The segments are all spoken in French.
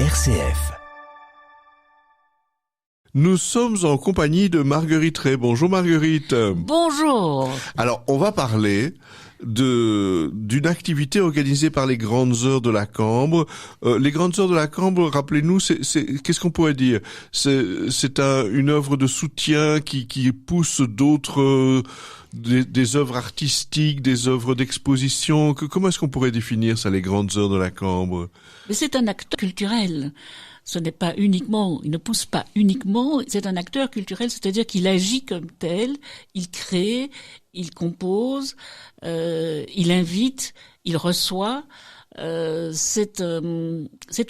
RCF. Nous sommes en compagnie de Marguerite Ray. Bonjour Marguerite. Bonjour. Alors, on va parler d'une activité organisée par les Grandes Heures de la Cambre. Les Grandes Heures de la Cambre, rappelez-nous, qu'est-ce qu'on pourrait dire? C'est une œuvre de soutien qui pousse d'autres des œuvres artistiques, des œuvres d'exposition. Comment est-ce qu'on pourrait définir ça, les Grandes Heures de la Cambre? Mais c'est un acteur culturel. Ce n'est pas uniquement, il ne pousse pas uniquement, c'est un acteur culturel, c'est-à-dire qu'il agit comme tel, il crée, il compose, il invite, il reçoit. C'est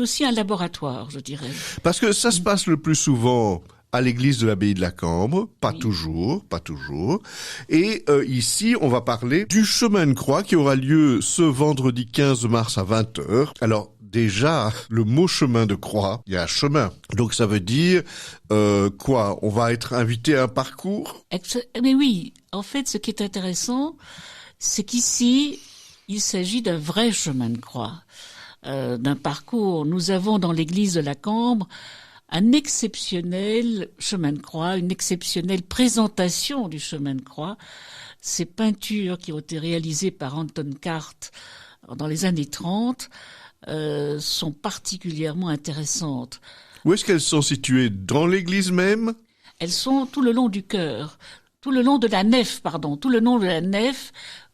aussi un laboratoire, je dirais. Parce que ça se passe le plus souvent à l'église de l'abbaye de la Cambre, pas Oui. toujours. Et ici, on va parler du chemin de croix qui aura lieu ce vendredi 15 mars à 20h. Alors, déjà, le mot chemin de croix, il y a un chemin. Donc ça veut dire quoi? On va être invité à un parcours? Mais oui, en fait, ce qui est intéressant, c'est qu'ici, il s'agit d'un vrai chemin de croix, d'un parcours. Nous avons dans l'église de la Cambre un exceptionnel chemin de croix, une exceptionnelle présentation du chemin de croix. Ces peintures qui ont été réalisées par Anton Cart dans les années 30 sont particulièrement intéressantes. Où est-ce qu'elles sont situées? Dans l'église même? Elles sont tout le long du chœur, tout le long de la nef,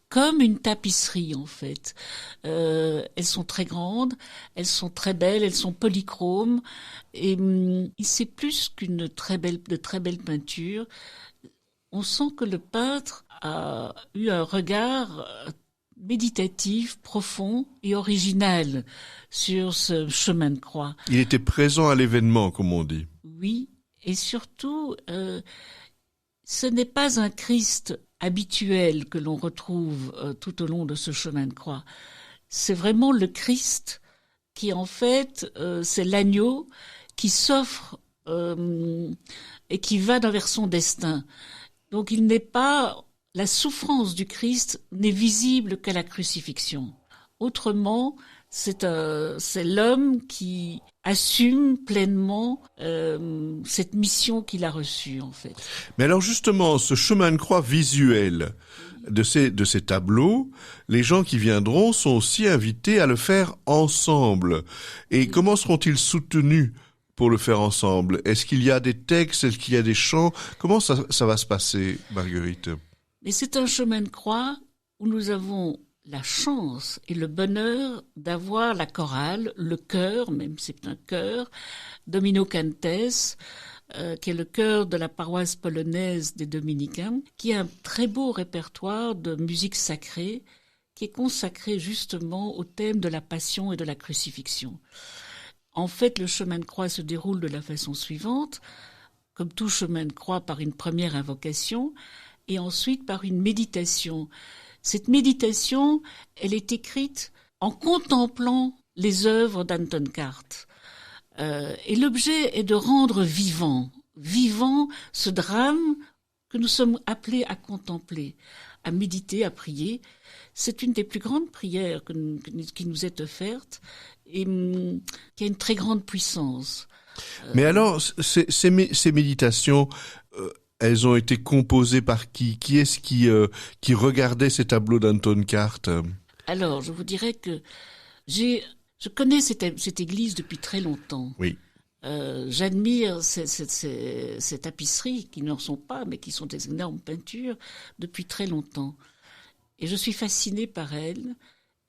comme une tapisserie en fait. Elles sont très grandes, elles sont très belles, elles sont polychromes, et c'est plus de très belles peintures. On sent que le peintre a eu un regard méditatif, profond et original sur ce chemin de croix. Il était présent à l'événement, comme on dit. Oui, et surtout, ce n'est pas un Christ habituel que l'on retrouve tout au long de ce chemin de croix. C'est vraiment le Christ qui, en fait, c'est l'agneau qui s'offre et qui va vers son destin. Donc il n'est pas... La souffrance du Christ n'est visible qu'à la crucifixion. Autrement, c'est l'homme qui assume pleinement cette mission qu'il a reçue, en fait. Mais alors justement, ce chemin de croix visuel de ces tableaux, les gens qui viendront sont aussi invités à le faire ensemble. Et comment seront-ils soutenus pour le faire ensemble? Est-ce qu'il y a des textes? Est-ce qu'il y a des chants? Comment ça va se passer, Marguerite? Mais c'est un chemin de croix où nous avons la chance et le bonheur d'avoir la chorale, le chœur, même c'est un chœur, Domino Cantes, qui est le chœur de la paroisse polonaise des Dominicains, qui a un très beau répertoire de musique sacrée, qui est consacré justement au thème de la passion et de la crucifixion. En fait, le chemin de croix se déroule de la façon suivante, comme tout chemin de croix par une première invocation, et ensuite par une méditation. Cette méditation, elle est écrite en contemplant les œuvres d'Anton Cart. Et l'objet est de rendre vivant ce drame que nous sommes appelés à contempler, à méditer, à prier. C'est une des plus grandes prières qui nous est offerte et qui a une très grande puissance. Mais alors, ces méditations... elles ont été composées par qui? Qui est-ce qui regardait ces tableaux d'Anton Cart? Alors, je vous dirais que je connais cette église depuis très longtemps. Oui. J'admire ces tapisseries qui n'en sont pas, mais qui sont des énormes peintures depuis très longtemps. Et je suis fascinée par elles.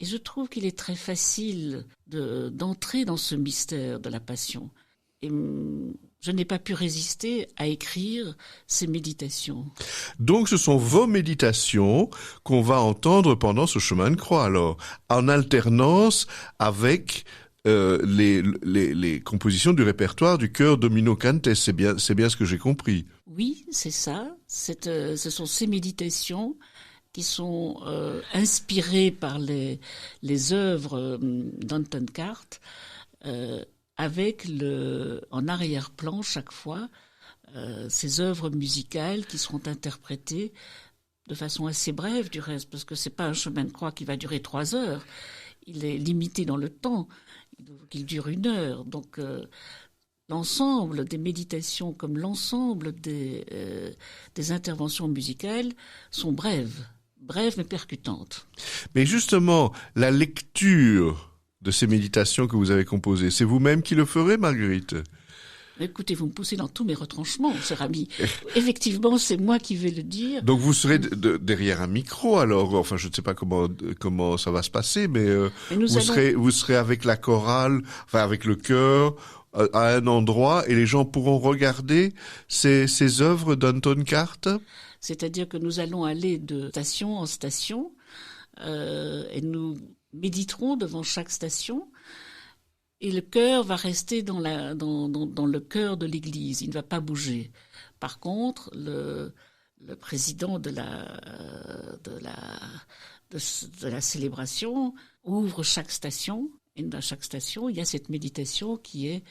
Et je trouve qu'il est très facile d'entrer dans ce mystère de la passion. Et je n'ai pas pu résister à écrire ces méditations. Donc ce sont vos méditations qu'on va entendre pendant ce chemin de croix, alors, en alternance avec les compositions du répertoire du chœur Domino Cantes. C'est bien ce que j'ai compris. Oui, c'est ça. Ce sont ces méditations qui sont inspirées par les œuvres d'Anton Cart, avec en arrière-plan chaque fois ces œuvres musicales qui seront interprétées de façon assez brève du reste, parce que c'est pas un chemin de croix qui va durer 3 heures. il est limité dans le temps, il dure 1 heure. Donc l'ensemble des méditations comme l'ensemble des interventions musicales sont brèves mais percutantes. Mais justement, la lecture de ces méditations que vous avez composées, c'est vous-même qui le ferez, Marguerite ? Écoutez, vous me poussez dans tous mes retranchements, cher ami. Effectivement, c'est moi qui vais le dire. Donc vous serez derrière un micro alors, enfin je ne sais pas comment ça va se passer, mais vous serez avec la chorale, enfin avec le chœur, à un endroit et les gens pourront regarder ces œuvres d'Anton Carte. C'est-à-dire que nous allons aller de station en station et nous méditerons devant chaque station. Et le chœur va rester dans le cœur de l'église, il ne va pas bouger. Par contre, le président de la célébration ouvre chaque station, et dans chaque station, il y a cette méditation qui est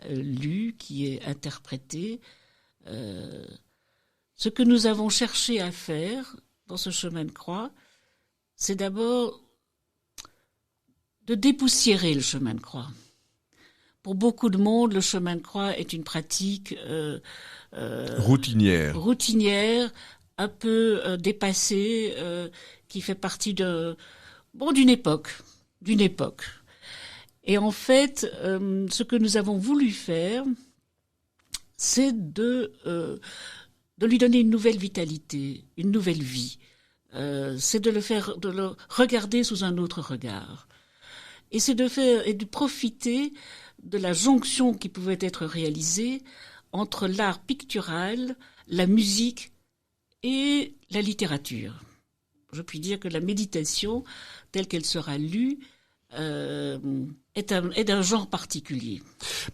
lue, qui est interprétée. Ce que nous avons cherché à faire dans ce chemin de croix, c'est d'abord de dépoussiérer le chemin de croix. Pour beaucoup de monde, le chemin de croix est une pratique routinière, un peu dépassée, qui fait partie d'une époque. Et en fait, ce que nous avons voulu faire, c'est de lui donner une nouvelle vitalité, une nouvelle vie. C'est de le regarder sous un autre regard. Et c'est de profiter de la jonction qui pouvait être réalisée entre l'art pictural, la musique et la littérature. Je puis dire que la méditation, telle qu'elle sera lue, est d'un genre particulier.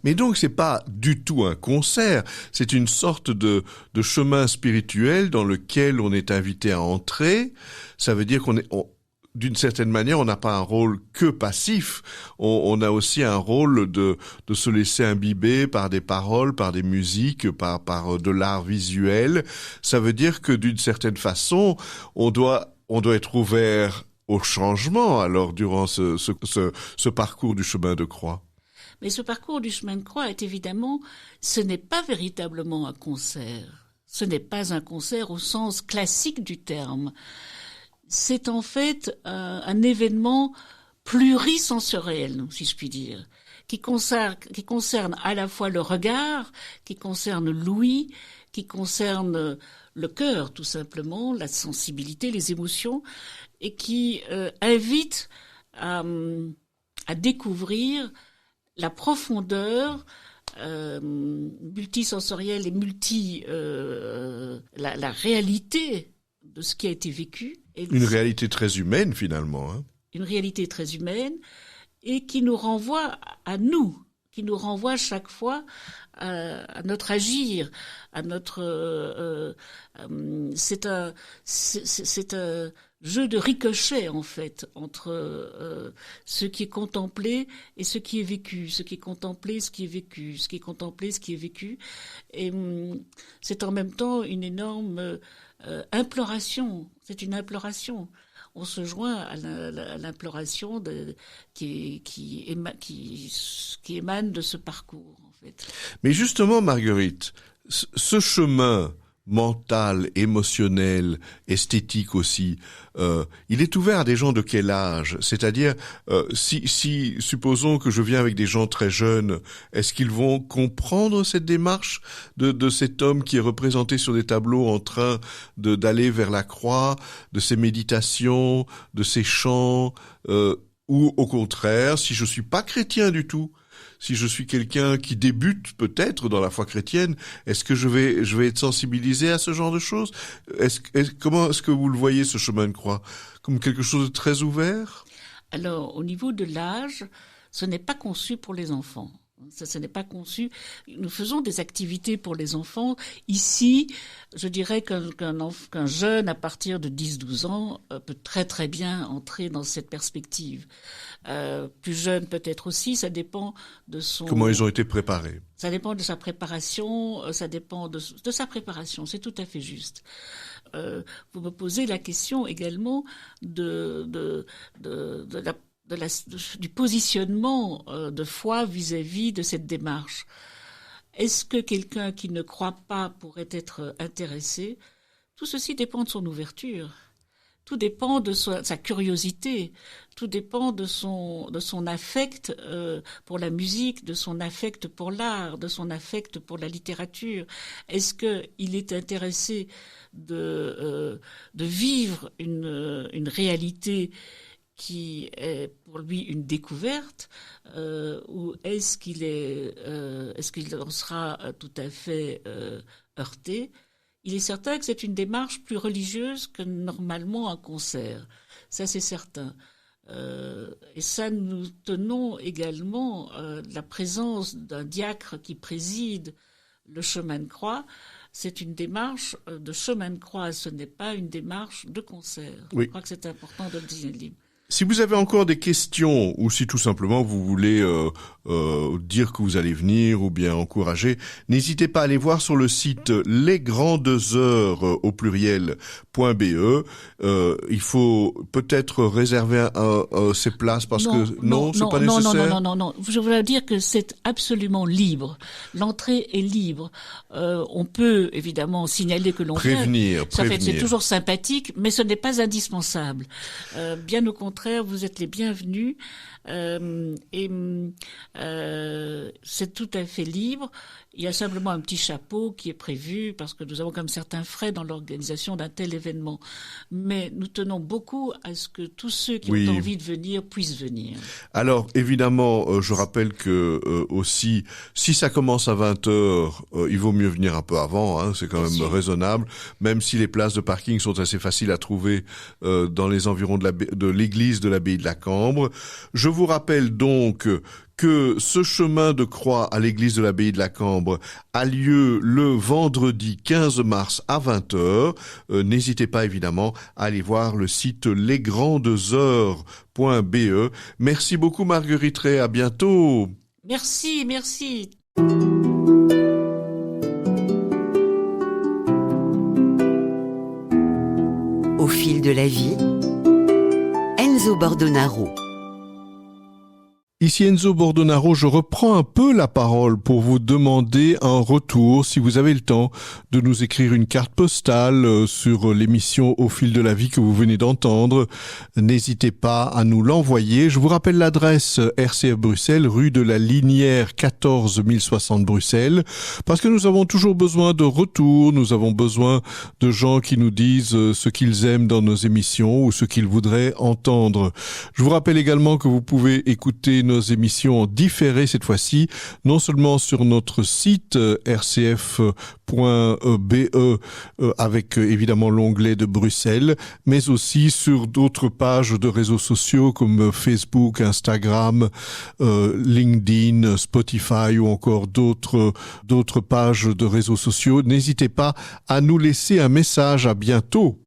Mais donc c'est pas du tout un concert, c'est une sorte de chemin spirituel dans lequel on est invité à entrer. Ça veut dire d'une certaine manière, on n'a pas un rôle que passif, on a aussi un rôle de se laisser imbiber par des paroles, par des musiques, par de l'art visuel. Ça veut dire que d'une certaine façon, on doit être ouvert au changement alors durant ce parcours du chemin de croix. Mais ce parcours du chemin de croix est évidemment, ce n'est pas véritablement un concert. Ce n'est pas un concert au sens classique du terme. C'est en fait un événement plurisensoriel, si je puis dire, qui concerne à la fois le regard, qui concerne l'ouïe, qui concerne le cœur tout simplement, la sensibilité, les émotions, et qui invite à découvrir la profondeur multisensorielle et la réalité de ce qui a été vécu. Une réalité très humaine finalement. Hein. Une réalité très humaine et qui nous renvoie à nous, qui nous renvoie chaque fois à notre agir, à notre. C'est un jeu de ricochet en fait entre ce qui est contemplé et ce qui est vécu, ce qui est contemplé, ce qui est vécu, ce qui est contemplé, ce qui est vécu, et c'est en même temps une énorme imploration. C'est une imploration. On se joint à l'imploration qui émane de ce parcours, en fait. Mais justement, Marguerite, ce chemin mental, émotionnel, esthétique aussi, il est ouvert à des gens de quel âge ? C'est-à-dire, si supposons que je viens avec des gens très jeunes, est-ce qu'ils vont comprendre cette démarche de cet homme qui est représenté sur des tableaux en train d'aller vers la croix, de ses méditations, de ses chants, ou au contraire, si je suis pas chrétien du tout, si je suis quelqu'un qui débute peut-être dans la foi chrétienne, est-ce que je vais être sensibilisé à ce genre de choses ? Comment est-ce que vous le voyez, ce chemin de croix ? Comme quelque chose de très ouvert ? Alors, au niveau de l'âge, ce n'est pas conçu pour les enfants. Ça n'est pas conçu. Nous faisons des activités pour les enfants. Ici, je dirais qu'un jeune à partir de 10-12 ans peut très très bien entrer dans cette perspective. Plus jeune peut-être aussi, ça dépend de son... Comment ils ont été préparés. Ça dépend de sa préparation, ça dépend de sa préparation, c'est tout à fait juste. Vous me posez la question également de du positionnement de foi vis-à-vis de cette démarche. Est-ce que quelqu'un qui ne croit pas pourrait être intéressé? Tout ceci dépend de son ouverture. Tout dépend de sa curiosité, tout dépend de son affect pour la musique, de son affect pour l'art, de son affect pour la littérature. Est-ce qu'il est intéressé de vivre une réalité qui est pour lui une découverte, ou est-ce qu'il en sera tout à fait heurté? Il est certain que c'est une démarche plus religieuse que normalement un concert. Ça, c'est certain. Et ça, nous tenons également la présence d'un diacre qui préside le chemin de croix. C'est une démarche de chemin de croix, ce n'est pas une démarche de concert. Oui. Je crois que c'est important de le dire. Si vous avez encore des questions ou si tout simplement vous voulez dire que vous allez venir ou bien encourager, n'hésitez pas à aller voir sur le site lesgrandesheures au pluriel.be. Il faut peut-être réserver ces places parce que c'est pas nécessaire. Non. Je voulais dire que c'est absolument libre. L'entrée est libre. On peut évidemment signaler que l'on prévenir. C'est toujours sympathique, mais ce n'est pas indispensable. Bien au contraire, vous êtes les bienvenus c'est tout à fait libre. Il y a simplement un petit chapeau qui est prévu parce que nous avons comme certains frais dans l'organisation d'un tel événement. Mais nous tenons beaucoup à ce que tous ceux qui ont envie de venir puissent venir. Alors, évidemment, je rappelle que aussi, si ça commence à 20h, il vaut mieux venir un peu avant, hein, c'est quand même raisonnable, même si les places de parking sont assez faciles à trouver dans les environs de l'église de l'abbaye de la Cambre. Je vous rappelle donc que ce chemin de croix à l'église de l'abbaye de la Cambre a lieu le vendredi 15 mars à 20h. N'hésitez pas évidemment à aller voir le site lesgrandesheures.be. Merci beaucoup Marguerite Ray, à bientôt. Merci. Au fil de la vie, Enzo Bordonaro. Ici Enzo Bordonaro, je reprends un peu la parole pour vous demander un retour, si vous avez le temps, de nous écrire une carte postale sur l'émission Au fil de la vie que vous venez d'entendre. N'hésitez pas à nous l'envoyer. Je vous rappelle l'adresse RCF Bruxelles, rue de la Linière 14 1060 Bruxelles, parce que nous avons toujours besoin de retours, nous avons besoin de gens qui nous disent ce qu'ils aiment dans nos émissions ou ce qu'ils voudraient entendre. Je vous rappelle également que vous pouvez écouter nos émissions en différé cette fois-ci, non seulement sur notre site rcf.be avec évidemment l'onglet de Bruxelles, mais aussi sur d'autres pages de réseaux sociaux comme Facebook, Instagram, LinkedIn, Spotify ou encore d'autres pages de réseaux sociaux. N'hésitez pas à nous laisser un message. À bientôt.